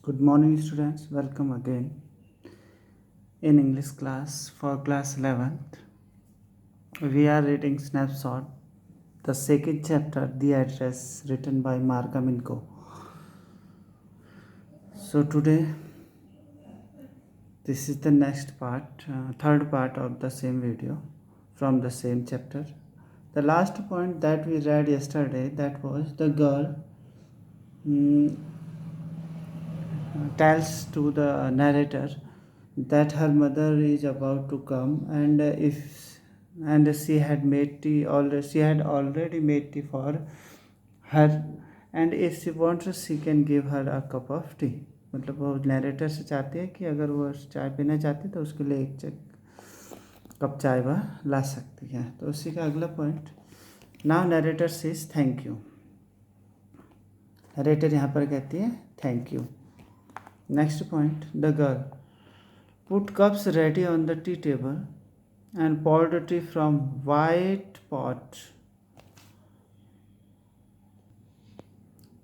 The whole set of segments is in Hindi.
Good morning, students. Welcome again in English class for class 11th. We are reading Snapshot, the second chapter, The Address, written by Marga Minko. So, today, this is the next part, third part of the same video from the same chapter. The last point that we read yesterday, that was the girl tells to the narrator that her mother is about to come, and she had made tea already. She had already made tea for her, and if she wants she can give her a cup of tea. मतलब वो नरेटर से चाहती है कि अगर वो चाय पीना चाहती है तो उसके लिए एक कप चाय वह ला सकती है. तो उसी का अगला point, now narrator says thank you. Narrator यहाँ पर कहती है thank you. Next point, the girl put cups ready on the tea table and poured tea from white pot.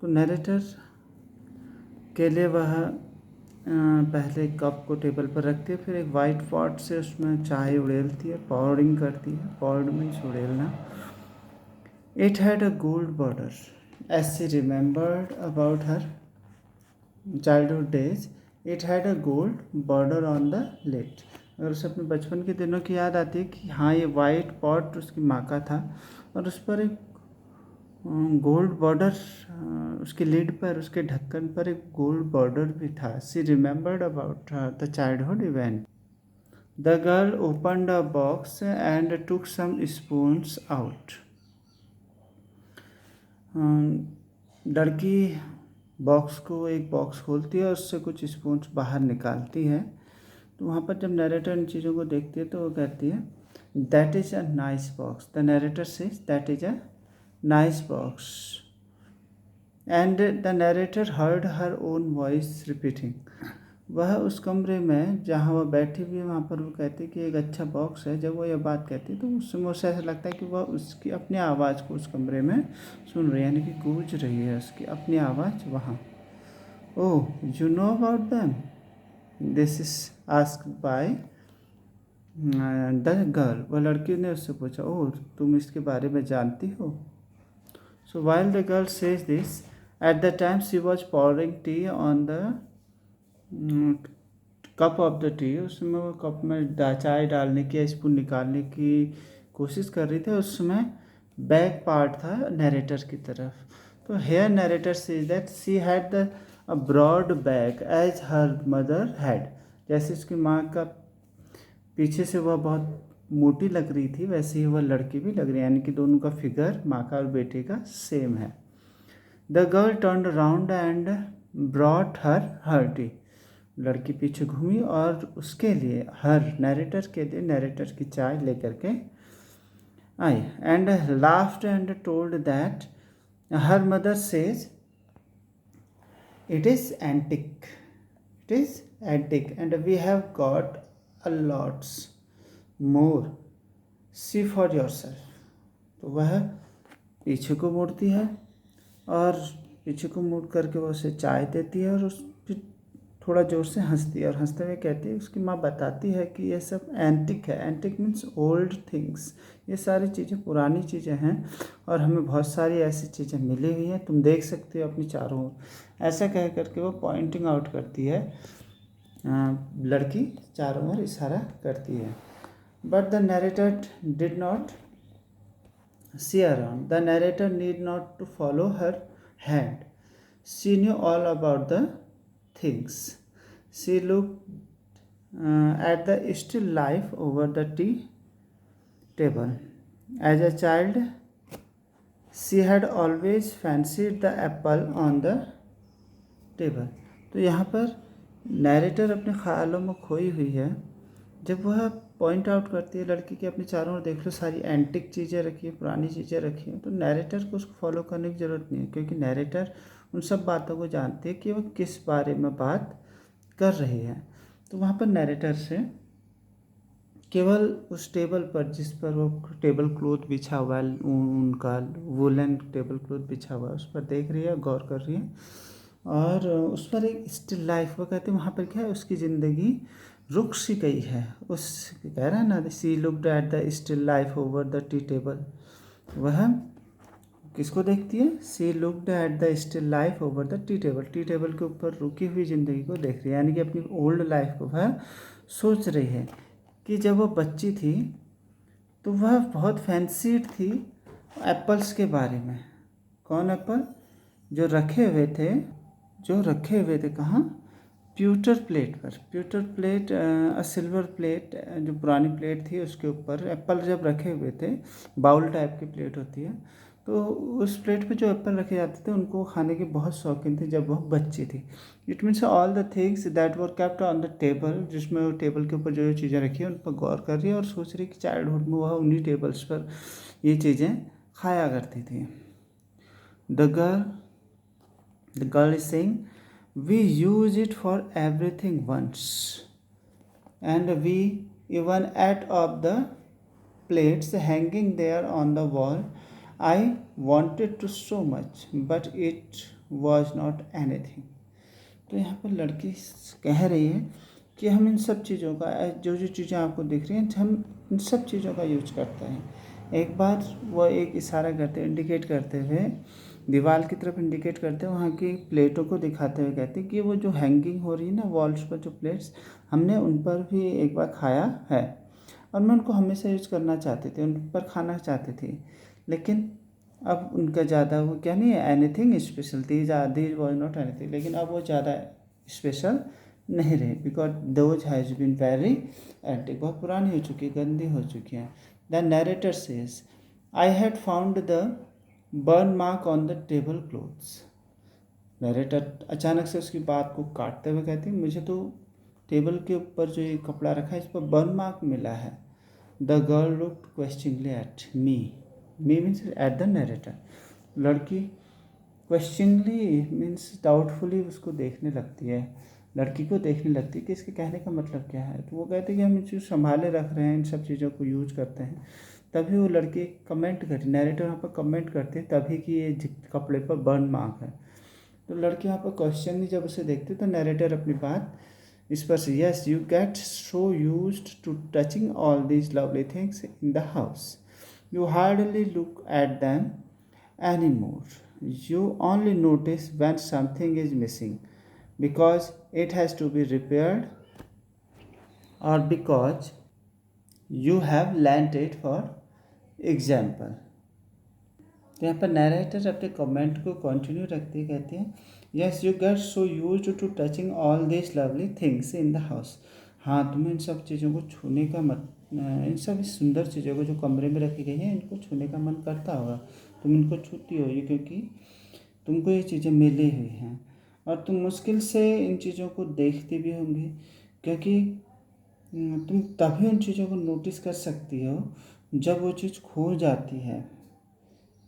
तो नरेटर के लिए वह पहले कप को टेबल पर रखती है, फिर एक वाइट पॉट से उसमें चाय उड़ेलती है, पॉरिंग करती है. पॉर्ड मीन्स उड़ेलना. It had a gold border as she remembered about her childhood days. It had a gold border on the lid. अगर उसे अपने बचपन के दिनों की याद आती है कि हाँ ये वाइट पॉट उसकी माँ का था और उस पर एक गोल्ड बॉर्डर, उसके लिड पर, उसके ढक्कन पर एक गोल्ड बॉर्डर भी था. She remembered about the childhood event. The girl opened a box and took some spoons out. लड़की एक बॉक्स खोलती है और उससे कुछ स्पून्स बाहर निकालती है. तो वहाँ पर जब नरेटर इन चीज़ों को देखती है तो वो कहती है that is a nice box. The narrator says that is a nice box and the narrator heard her own voice repeating. वह उस कमरे में जहाँ वह बैठी हुई है वहाँ पर वो कहती है कि एक अच्छा बॉक्स है. जब वो यह बात कहती है तो उसमें उसे ऐसा लगता है कि वह उसकी अपनी आवाज़ को उस कमरे में सुन रही है, यानी कि गूंज रही है उसकी अपनी आवाज़ वहाँ. Oh you know about them. This is asked by the girl. वह लड़की ने उससे पूछा, ओह तुम इसके बारे में जानती हो. So while the girl says this, at the time she was pouring T on the cup of the T. उसमें वो कप में चाय डालने की, स्पून निकालने की कोशिश कर रही थी. उस समय बैक पार्ट था नरेटर की तरफ. तो here narrator says that she had the a broad back as her mother had. जैसे उसकी माँ का पीछे से वह बहुत मोटी लग रही थी, वैसे ही वह लड़की भी लग रही है, यानी कि दोनों का फिगर माँ का और बेटे का सेम है. The girl turned around and brought her T. लड़की पीछे घूमी और उसके लिए, नरेटर के लिए, नरेटर की चाय लेकर के आई. And laughed and told that her mother says it is antique. It is antique and we have got a lots more. See for yourself. तो वह पीछे को मुड़ती है और पीछे को मुड़ करके वो उसे चाय देती है और उस थोड़ा ज़ोर से हंसती है और हंसते हुए कहती है, उसकी माँ बताती है कि ये सब एंटिक है. Antique means old things. ये सारी चीज़ें पुरानी चीज़ें हैं और हमें बहुत सारी ऐसी चीज़ें मिली हुई हैं, तुम देख सकते हो अपनी चारों ओर. ऐसा कह करके वो पॉइंटिंग आउट करती है, लड़की चारों ओर इशारा करती है. But the narrator did not see around. The narrator need not to follow her hand. She knew all about the things. She looked at the still life over the tea table. As a child, she had always fancied the apple on the table. तो यहाँ पर नरेटर अपने ख्यालों में खोई हुई है. जब वह पॉइंट आउट करती है लड़की की अपने चारों ओर देख लो सारी एंटिक चीज़ें रखी हैं, पुरानी चीज़ें रखी हैं, तो नरेटर को उसको फॉलो करने की ज़रूरत नहीं है, क्योंकि नरेटर उन सब बातों को जानती है कि वह किस बारे में बात कर रही है. तो वहाँ पर नरेटर से केवल उस टेबल पर, जिस पर वो टेबल क्लॉथ बिछा हुआ है, उनका वुलन टेबल क्लॉथ बिछा हुआ है, उस पर देख रही है, गौर कर रही है. और उस पर एक स्टिल लाइफ, वो कहते हैं वहाँ पर क्या है, उसकी ज़िंदगी रुक सी गई है। उस कह रहा है ना, she looked at the still life over the tea table. वह किसको देखती है? She looked at the still life over the tea table. Tea table के ऊपर रुकी हुई ज़िंदगी को देख रही है, यानी कि अपनी ओल्ड लाइफ को वह सोच रही है कि जब वो बच्ची थी तो वह बहुत फैंसीड थी एप्पल्स के बारे में। कौन एप्पल? जो रखे हुए थे कहाँ? प्यूटर प्लेट पर। प्यूटर प्लेट, सिल्वर प्लेट, जो पुरानी प्लेट थी उसके ऊपर एप्पल जब रखे हुए थे, बाउल टाइप की प्लेट होती है, तो उस प्लेट पे जो एप्पल रखे जाते थे उनको खाने के बहुत शौकीन थे जब वह बच्ची थी। It means all the things that were kept on the table, जिसमें वो टेबल के ऊपर जो चीज़ें रखी हैं उन पर गौर कर रही है और सोच रही कि चाइल्डहुड में वह उन्हीं टेबल्स पर ये चीज़ें खाया करती थी। The girl is saying, we use it for everything once, and we even ate up the plates hanging there on the wall. I wanted to so much, but it was not anything. तो यहाँ पर लड़की कह रही है कि हम इन सब चीज़ों का, जो जो चीज़ें आपको दिख रही हैं, हम इन सब चीज़ों का यूज करते हैं। एक बार वो एक इशारा करते, इंडिकेट करते हुए, दीवार की तरफ इंडिकेट करते हैं, वहाँ की प्लेटों को दिखाते हुए कहते हैं कि वो जो हैंगिंग हो रही है ना वॉल्स पर जो प्लेट्स, हमने उन पर भी एक बार खाया है और मैं उनको हमेशा यूज करना चाहती थी, उन पर खाना चाहती थी, लेकिन अब उनका ज़्यादा वो क्या नहीं है, एनीथिंग स्पेशल थी, दी वॉज नॉट एनीथिंग, लेकिन अब वो ज़्यादा स्पेशल नहीं रही, because those has been very antique, बहुत पुरानी हो चुकी, गंदी हो चुकी हैं। The narrator says, I had found the burn mark on the table cloths. Narrator अचानक से उसकी बात को काटते हुए कहती है, मुझे तो टेबल के ऊपर जो ये कपड़ा रखा है इस पर बर्न मार्क मिला है। The girl looked questioningly at me means at the narrator. लड़की क्वेश्चनिंगली मीन्स डाउटफुली उसको देखने लगती है, लड़की को देखने लगती है कि इसके कहने का मतलब क्या है। तो वो कहते हैं कि हम इन चीज़ संभाले रख रहे हैं, इन सब चीज़ों को यूज करते हैं। तभी वो लड़की कमेंट करती, नरेटर वहाँ पर कमेंट करते हैं तभी कि ये कपड़े पर बर्न मार्क है। तो लड़की वहाँ पर क्वेश्चन जब उसे देखती तो नरेटर अपनी बात इस पर से, yes you get so used to touching all these lovely things in the house, you hardly look at them any more, you only notice when something is missing because it has to be repaired और because you have learned it for example. तो यहाँ पर नरेटर अपने कमेंट को कंटिन्यू रखती है, कहती है, yes you get so used to touching all this lovely things in the house. हाँ, तुम्हें इन सब चीज़ों को छूने का इन सब सुंदर चीज़ों को जो कमरे में रखी गई हैं इनको छूने का मन करता होगा, तुम इनको छूती होगी क्योंकि तुमको ये चीज़ें मिली हुई हैं और तुम मुश्किल से इन चीज़ों को देखती भी होंगी, क्योंकि तुम तभी उन चीज़ों को नोटिस कर सकती हो जब वो चीज़ खो जाती है।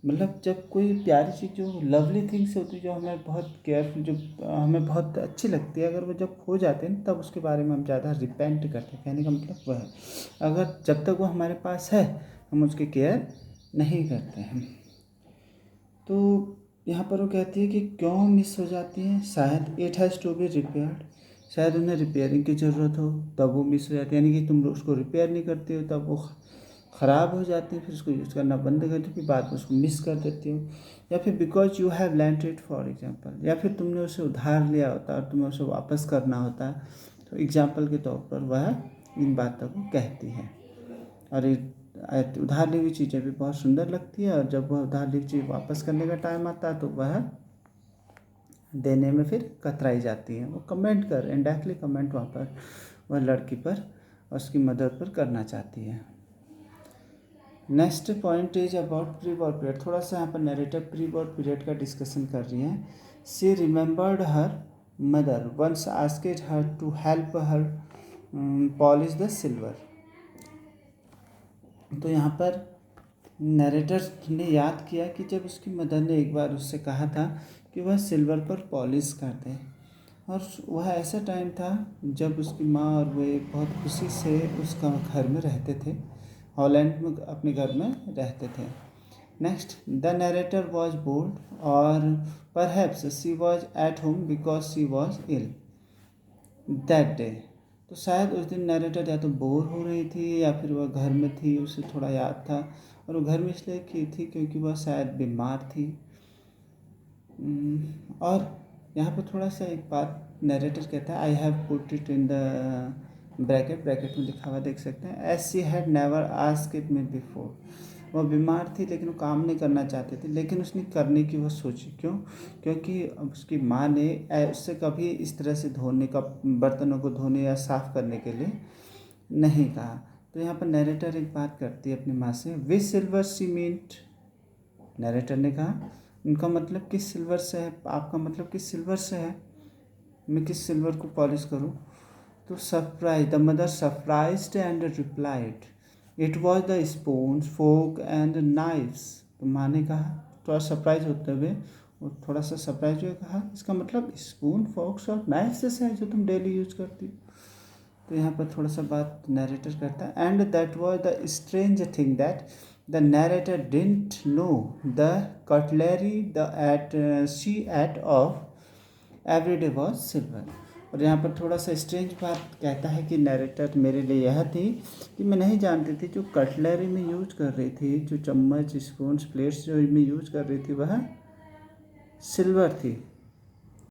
मतलब जब कोई प्यारी चीज़ जो लवली थिंग्स होती है, जो हमें बहुत केयरफुल, जो हमें बहुत अच्छी लगती है, अगर वो जब खो जाते हैं तब उसके बारे में हम ज़्यादा रिपेंट करते हैं। कहने का मतलब वह है, अगर जब तक वो हमारे पास है हम उसकी केयर नहीं करते हैं। तो यहाँ पर वो कहती है कि क्यों मिस हो जाती हैं, शायद it has to be repaired, शायद उन्हें रिपेयरिंग की ज़रूरत हो तब वो मिस हो जाती है, यानी कि तुम उसको रिपेयर नहीं करती हो तब वो ख़राब हो जाती है, फिर उसको यूज़ करना बंद कर देती हो, बाद में उसको मिस कर देती हो, या फिर because you have learned it for example, या फिर तुमने उसे उधार लिया होता और तुम्हें उसे वापस करना होता, तो एग्जांपल के तौर पर वह इन बातों को कहती है। और उधार ली हुई चीज़ें भी बहुत सुंदर लगती है और जब वह उधार ली हुई चीज़ वापस करने का टाइम आता है तो वह देने में फिर कतराई जाती है। वो कमेंट कर इनडायरेक्टली कमेंट वहाँ पर वह लड़की पर और उसकी मदद पर करना चाहती है। Next point is about pre war period. थोड़ा सा यहाँ पर नरेटर प्री वॉर पीरियड का डिस्कशन कर रही हैं। She remembered her mother once asked her to help her polish the silver. तो यहाँ पर नरेटर ने याद किया कि जब उसकी मदर ने एक बार उससे कहा था कि वह सिल्वर पर पॉलिश कर दे, और वह ऐसा टाइम था जब उसकी माँ और वे बहुत खुशी से उसका घर में रहते थे, हॉलैंड में अपने घर में रहते थे। Next, the narrator was bold और perhaps she was at home because she was ill that day. तो शायद उस दिन नरेटर या तो बोर हो रही थी या फिर वह घर में थी, उसे थोड़ा याद था, और वो घर में इसलिए की थी क्योंकि वह शायद बीमार थी। और यहाँ पर थोड़ा सा एक बात नरेटर कहता है, I have put it in the bracket, bracket में लिखा हुआ देख सकते हैं, as she had never asked it me before. वह बीमार थी लेकिन वो काम नहीं करना चाहते थे, लेकिन उसने करने की वो सोची। क्यों? क्योंकि उसकी माँ ने उससे कभी इस तरह से धोने का, बर्तनों को धोने या साफ़ करने के लिए नहीं कहा। तो यहाँ पर नरेटर एक बात करती है अपनी माँ से, विच सिल्वर शी मीन्ट। नरेटर ने कहा, उनका मतलब किस सिल्वर से है, आपका मतलब किस सिल्वर से है, मैं किस सिल्वर को पॉलिश करूँ। तो surprise, the mother surprised and replied, it was the spoon fork and knifes. तो माँ ने कहा, थोड़ा सरप्राइज होते हुए, और थोड़ा सा सरप्राइज हुए कहा, इसका मतलब स्पून फोक्स और नाइफ से है जो तुम डेली यूज करती हो। तो यहाँ पर थोड़ा सा बात नरेटर करता है, and that was the strange thing that the narrator didn't know the cutlery the ate she ate of every day was silver. और यहाँ पर थोड़ा सा स्ट्रेंज बात कहता है कि नरेटर मेरे लिए यह थी कि मैं नहीं जानती थी जो कटलरी में यूज कर रही थी, जो चम्मच स्पून प्लेट्स जो मैं यूज कर रही थी वह सिल्वर थी।